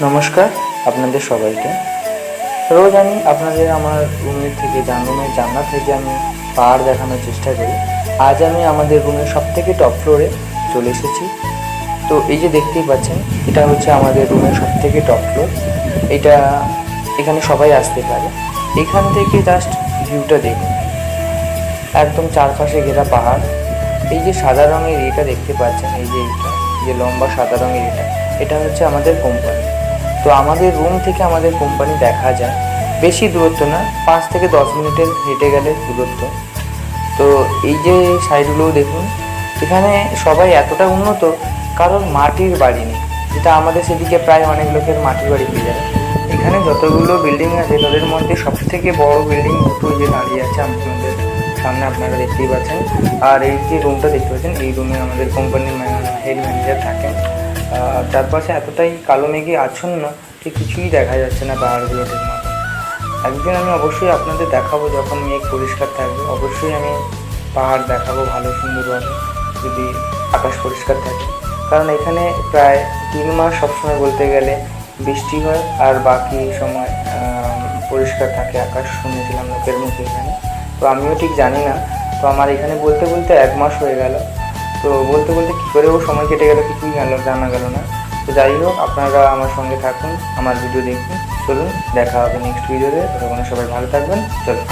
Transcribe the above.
নমস্কার আপনাদের সবাইকে। রোজ আমি আপনাদের আমার রুমের থেকে জানলা থেকে আমি পাহাড় দেখানোর চেষ্টা করি। আজ আমি আমাদের রুমের সবথেকে টপ ফ্লোরে চলে এসেছি। তো এই যে দেখতেই পাচ্ছেন, এটা হচ্ছে আমাদের রুমের সবথেকে টপ ফ্লোর। এখানে সবাই আসতে পারে। এখান থেকে জাস্ট ভিউটা দেখুন, একদম চারপাশে ঘেরা পাহাড়। এই যে সাদা রঙের এটা দেখতে পাচ্ছেন, এই যে লম্বা সাদা রঙের এটা হচ্ছে আমাদের কোম্পানি। তো আমাদের রুম থেকে আমাদের কোম্পানি দেখা যায়, বেশি দূরত্ব না, 5 থেকে 10 মিনিটের হেঁটে গেলে দূরত্ব। তো এই যে সাইডগুলোও দেখুন, এখানে সবাই এতটা উন্নত, কারোর মাটির বাড়ি নেই, যেটা আমাদের সেদিকে প্রায় অনেক লোকের মাটির বাড়ি পেয়ে যাবে। এখানে যতগুলো বিল্ডিং আছে তাদের মধ্যে সবথেকে বড় বিল্ডিং দুটো যে দাঁড়িয়ে আছে আমাদের সামনে, আপনারা দেখতেই পাচ্ছেন। আর এই যে রুমটা দেখতে পাচ্ছেন, এই রুমে আমাদের কোম্পানির হেড ম্যানেজার থাকেন। চারপাশে এতটাই কালো মেঘে আচ্ছন্ন যে কিছুই দেখা যাচ্ছে না পাহাড়গুলোর মতো। একদিন আমি অবশ্যই আপনাদের দেখাবো, যখন মেঘ পরিষ্কার থাকবে অবশ্যই আমি পাহাড় দেখাবো ভালো সুন্দরভাবে, যদি আকাশ পরিষ্কার থাকে। কারণ এখানে প্রায় 3 মাস সবসময় বলতে গেলে বৃষ্টি হয়, আর বাকি সময় পরিষ্কার থাকে আকাশ, শুনেছিলাম লোকের মুখে এখানে। তো আমিও ঠিক জানি না। তো আমার এখানে বলতে বলতে 1 মাস হয়ে গেল। তো বলতে বলতে কী করেও সময় কেটে গেল কিছুই জানা গেল না। তো যাই হোক, আপনারা আমার সঙ্গে থাকুন, আমার ভিডিও দেখুন। চলুন দেখা হবে নেক্সট ভিডিওতে। ততক্ষণে সবাই ভালো থাকবেন। চলুন।